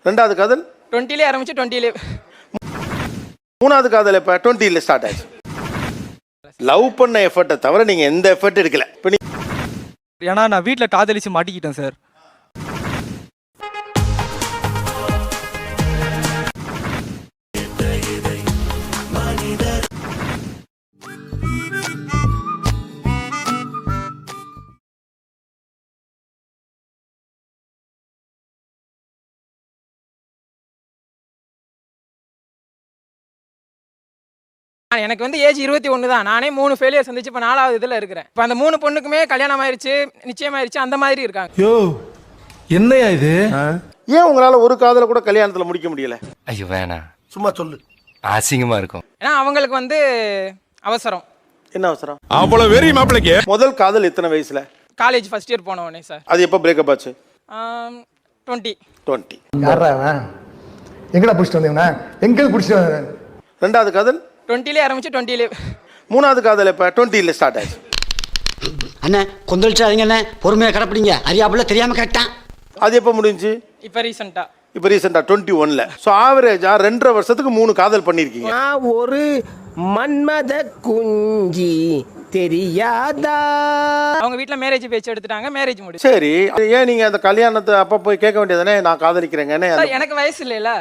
ரெண்டாவது காதல் 20லே ஆரம்பிச்சு 20லே. மூணாவது காதல் எப்ப 20ல ஸ்டார்ட் ஆச்சு. லவ் பண்ண எஃபர்ட்டை தவிர நீங்க எந்த எஃபர்ட் எடுக்கல. ஏன்னா நான் வீட்டில் காதலிச்சு மாட்டிக்கிட்டேன் சார். எனக்கு வந்து ஏஜ் 21 தான். நானே 3 ஃபெயிலியர் சந்திச்சு இப்போ 4வது இதில் இருக்கிறேன். இப்போ அந்த 3 பொண்ணுக்குமே கல்யாணம் ஆயிடுச்சு, நிச்சயமாயிருச்சு, அந்த மாதிரி இருக்காங்க. யோ என்னையா இது? ஏன் உங்களால ஒரு காதல கூட கல்யாணத்துல முடிக்க முடியல? ஐயோ வேணாம், சும்மா சொல்லு. அசிங்கமா இருக்கும். ஏன்னா அவங்களுக்கு வந்து அவசரம். என்ன அவசரம்? அவ்வளவு வெறி மாப்பிளைக்கு. முதல் காதல் எத்தனை வயசுல? காலேஜ் ஃபர்ஸ்ட் இயர் போன உடனே சார். அது எப்போ பிரேக்கப் ஆச்சு? 20. யாரா எங்கடா பிடிச்சிட்டு வந்தீங்கன்னா எங்க பிடிச்சிட்டு? ரெண்டாவது காதல் 20லே ஆரம்பிச்சு 20லே. மூணாவது காதல் எப்ப 20ல ஸ்டார்ட் ஆச்சு. அண்ணே கொந்தளிச்சாதீங்க அண்ணே, பொறுமையாக கடைப்பிடிங்க. அறியாப்புல தெரியாமல் கேட்டான். அது எப்போ முடிஞ்சு? இப்போ ரீசெண்டாக 21ல. ஸோ ஆவரேஜா 2.5 வருஷத்துக்கு 3 காதல் பண்ணியிருக்கீங்க. ஒரு மன்மத குஞ்சி தெரியாதா? அவங்க வீட்டில் மேரேஜ் பேச்சு எடுத்துட்டாங்க, மேரேஜ் முடிச்சு. சரி, ஏன் நீங்க அந்த கல்யாணத்தை அப்ப போய் கேட்க வேண்டியதானே, நான் காதலிக்கிறேங்கன்னு? சார் எனக்கு வயசு இல்லைல்ல.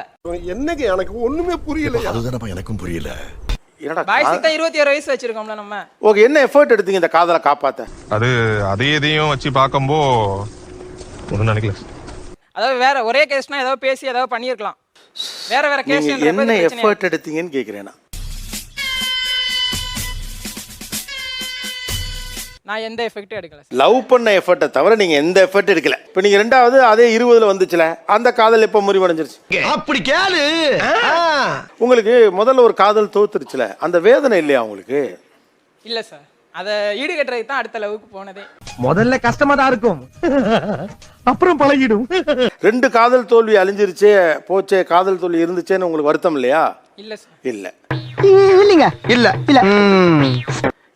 என்னங்க எனக்கு ஒண்ணுமே புரியல. அதுதானப்பா எனக்கும் புரியல. வயசுக்கு தான் 21 வயசு வச்சிருக்கோம்ல நம்ம. ஓகே, என்ன எஃபர்ட் எடுத்தீங்க இந்த காதலை காப்பாத்த? அது அதையும் வச்சு பார்க்கும்போ ஒன்றும் நினைக்கல. அதாவது வேற ஒரே கேஸ்னா ஏதாவது பேசி ஏதாவது பண்ணியிருக்கலாம். வேற வேற கேஸ் என்ன எஃபர்ட் எடுத்தீங்கன்னு கேட்கிறேன். நான் எந்த எஃபெக்டும் எடுக்கல. லவ் பண்ண எஃபர்ட்டை தவிர நீங்க எந்த எஃபர்ட் எடுக்கல. இப்போ நீங்க ரெண்டாவது அதே 20ல வந்துச்சுல, அந்த காதல் எப்போ முறிவடைஞ்சிருச்சு? அப்படி கேளு. உங்களுக்கு முதல்ல ஒரு காதல் தோத்துருச்சுல, அந்த வேதனை இல்லையா உங்களுக்கு? இல்ல சார், அதை ஈடுகட்டுறதுக்கு தான் அடுத்த லவுக்கு போனதே. முதல்ல கஷ்டமா தான் இருக்கும், அப்புறம் பழகிடும். 2 காதல் தோல்வி அழிஞ்சிருச்சே, போச்சே, காதல் தோல்வி இருந்துச்சேன்னு உங்களுக்கு வருத்தம் இல்லையா? இல்ல சார். இல்ல இல்லைங்க. இல்ல இல்ல.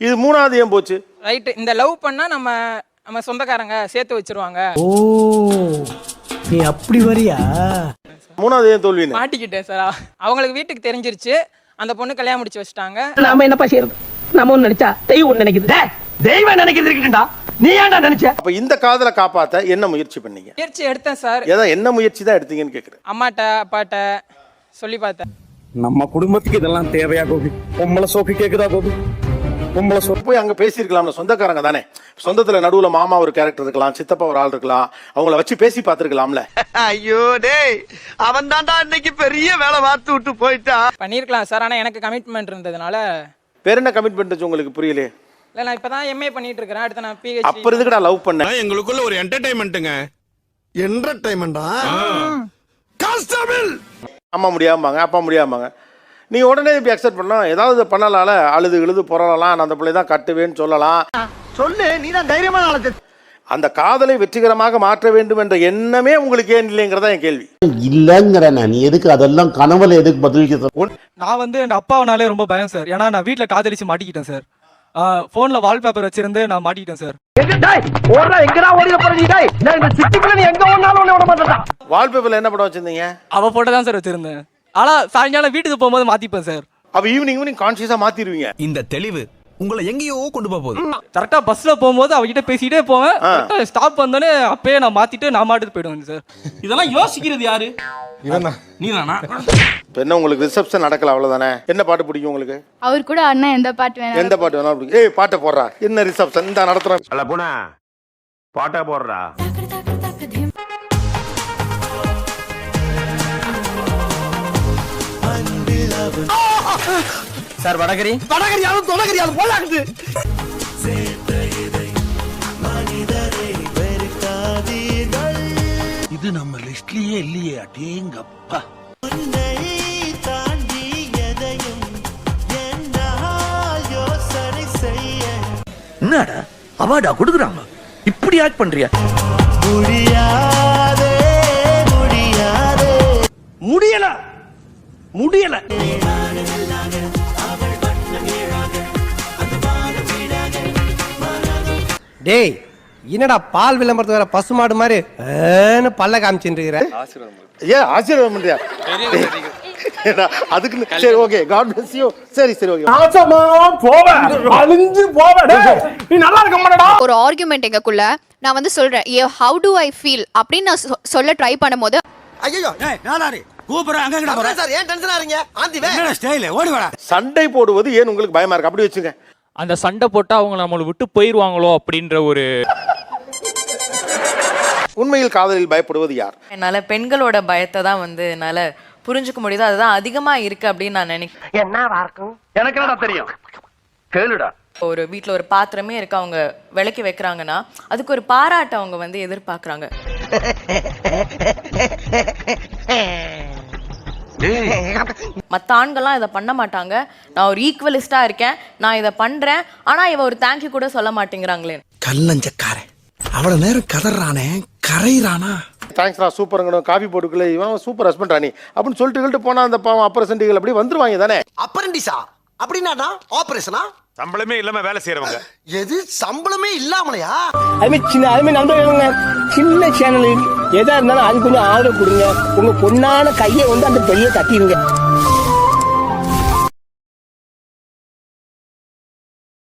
இது மூணாவது ஏன் போச்சு? ரைட், இந்த லவ் பண்ணா நம்ம சொந்தக்காரங்க சேர்த்து வச்சிருவாங்க. ஓ நீ அப்படி வரியா? மூணாவது ஏன் தோல்வின்னு மாட்டிக்கிட்டேன் சார். அவங்களுக்கு வீட்டுக்கு தெரிஞ்சிருச்சு, அந்த பொண்ணு கல்யாணம் முடிச்சு வச்சிட்டாங்க. நாம என்னப்பா செய்யறது? நம்ம ஒண்ணு நினைச்சா தெய்வம் நினைக்குது. தெய்வம் நினைக்கிறது இருக்குடா, நீ ஏன்டா நினைச்ச? அப்ப இந்த காதலை காப்பாத்த என்ன முயற்சி பண்ணீங்க? முயற்சி எடுத்தேன் சார். என்ன முயற்சி தான் எடுத்தீங்கன்னு கேக்குறேன். அம்மாட்ட அப்பாட்ட சொல்லி பார்த்தேன். நம்ம குடும்பத்துக்கு இதெல்லாம் தேவையா கோபி? பொம்பளை சோக்கு கேக்குதா கோபி? பொம்பளை சோக்கு போய் அங்க பேசியிருக்கலாம்ல, சொந்தக்காரங்க தானே. சொந்தத்துல நடுவுல மாமா ஒரு கேரக்டர் இருக்கலாம், சித்தப்பா ஒரு ஆள் இருக்கலாம், அவங்கள வச்சு பேசி பார்த்திருக்கலாம்ல. ஐயோ டேய், அவன் தான்டா இன்னைக்கு பெரிய வேலை பார்த்து விட்டு போயிட்டான். பண்ணிருக்கலாம் சார், ஆனா எனக்கு கமிட்மெண்ட் இருந்ததுனால. வேற என்ன கமிட்மெண்ட் உங்களுக்கு புரியலையே? இல்ல, நான் இப்பதான் எம்ஏ பண்ணிட்டு இருக்கேன். அடுத்து நான் PhD. அப்ப இதுக்குடா லவ் பண்ண? எங்களுக்குள்ள ஒரு என்டர்டைன்மெண்ட்டுங்க. என்டர்டைன்மெண்டா? கான்ஸ்டபிள் அம்மா முடியாமாங்க, அப்பா முடியாமாங்க, நீங்க உடனே இப்படி அக்செப்ட் பண்ணலாம். ஏதாவது பண்ணலாம்ல, அழுது புறலாம், நான் அந்த பிள்ளை தான் கட்டுவேன்னு சொல்லலாம். சொல்லு, நீ தான் தைரியமான ஆளு. அந்த காதலை வெற்றிகரமாக மாற்ற வேண்டும் என்ற எண்ணமே உங்களுக்கு ஏன் இல்லைங்கிறதா என் கேள்வி. இல்லங்கிற நீ எதுக்கு அதெல்லாம் கனவுல எதுக்கு பதில்? நான் வந்து என் அப்பாவனாலே ரொம்ப பயம் சார். ஏன்னா நான் வீட்டில் காதலிச்சு மாட்டிக்கிட்டேன் சார். ஃபோன்ல வால்பேப்பர் வச்சிருந்து நான் மாட்டிக்கிட்டேன் சார். வால்பேப்பர்ல என்ன படம் வச்சிருந்தீங்க? அவ போட்டோ தான் சார் வச்சிருந்தேன். ஆனா சாயங்காலம் வீட்டுக்கு போகும்போது மாத்திப்பேன் சார். அப்ப ஈவினிங் கான்சியஸா மாத்திடுவீங்க. இந்த தெளிவு உங்களை எங்கேயோ கொண்டு போகுது. கரெக்டா பஸ்ல போகும்போது அவகிட்ட பேசிட்டே போவேன். ஸ்டாப் வந்தோடனே அப்பயே நான் மாத்திட்டு நான் மாட்டுட்டு போயிடுவேன் சார். இதெல்லாம் யோசிக்கிறது யாரு? நீதானா? இப்ப என்ன உங்களுக்கு ரிசப்ஷன் நடக்கல, அவ்வளவுதானே. என்ன பாட்டு பிடிக்கும் உங்களுக்கு? அவர் கூட அண்ணா எந்த பாட்டு வேணாலும். எந்த பாட்டு வேணாலும் பிடிக்கும். ஏய் பாட்டை போடுறா. என்ன ரிசப்ஷன் இந்த நடத்துறோம். அல்ல போனா பாட்டா போடுறா. சார் வடகரி வடகரியாலும் தொடகரியாலும் போலாகுது. இது நம்ம லிஸ்ட்லயே இல்லையே. அடேங்கப்பா. என்னடா அவார்டா கொடுக்குறாங்க, இப்படி ஆக்ட் பண்றியா? முடியல முடியல. டேய் என்னடா பால் விளம்பரத்து வேற பசுமாடு மாதிரி பல்ல காமிச்சுட்டு இருக்கிற? ஏன் ஆசீர்வாதம் பண்றியா? அதுக்கு சரி ஓகே, காட் பிளஸ் யூ. சரி ஓகே. ஒரு ஆர்குமெண்ட் எங்கக்குள்ள நான் வந்து சொல்றேன் how do I feel அப்படின்னு நான் சொல்ல ட்ரை பண்ணும்போது ஐயோ நானாரு கூப்பிடுறேன் அங்க போறேன் சார். ஏன் டென்ஷன் ஆறீங்க? ஆந்தி வே ஸ்டைல் ஓடி வாடா. சண்டை போடுவது ஏன் உங்களுக்கு பயமா இருக்கு? அப்படி வச்சுங்க. அந்த சண்டை போட்டா அவங்க நம்மளை விட்டு போயிருவாங்களோ அப்படின்ற ஒரு உண்மையில் காதலில் பயப்படுவது யார்? என்னால பெண்களோட பயத்தை தான் வந்து என்னால புரிஞ்சுக்க முடியுது. அதுதான் அதிகமா இருக்கு அப்படின்னு நான் நினைக்கிறேன். என்னவா இருக்கும்? எனக்கு என்னடா தெரியும், கேளுடா. ஒரு வீட்ல ஒரு பாத்திரமே இருக்கு, அவங்க விலைக்கு வைக்கிறாங்கன்னா அதுக்கு ஒரு பாராட்டு அவங்க வந்து எதிர்பார்க்கறாங்க. மற்ற ஆண்கள்லாம் இதை பண்ண மாட்டாங்க. நான் ஒரு ஈக்குவலிஸ்டா இருக்கேன், நான் இதை பண்றேன், ஆனா இவ ஒரு தேங்க்யூ கூட சொல்ல மாட்டேங்கிறாங்களே. கல்லஞ்சக்காரன் அவ்வளவு நேரம் கதறானே கரையிறானா. தேங்க்ஸ்ரா, சூப்பருங்கணும், காஃபி போட்டுக்குள்ள இவன் சூப்பர் ஹஸ்பண்ட் ராணி அப்படின்னு சொல்லிட்டு போனா அந்த பாவம் அப்ரசன்டிகள் அப்படி வந்துருவாங்க தானே. அப்பரண்டிஸா அப்படின்னா ஆபரேஷனா? சம்பளமே இல்லாம வேலை செய்யறவங்க. எது சம்பளமே இல்லாமலையா? அதுமே நம்புங்க, சின்ன சேனல் எதா இருந்தாலும் அது கொஞ்சம் ஆதரவு கொடுங்க. உங்க பொண்ணான கையை வந்து அந்த பெரிய தட்டிடுங்க.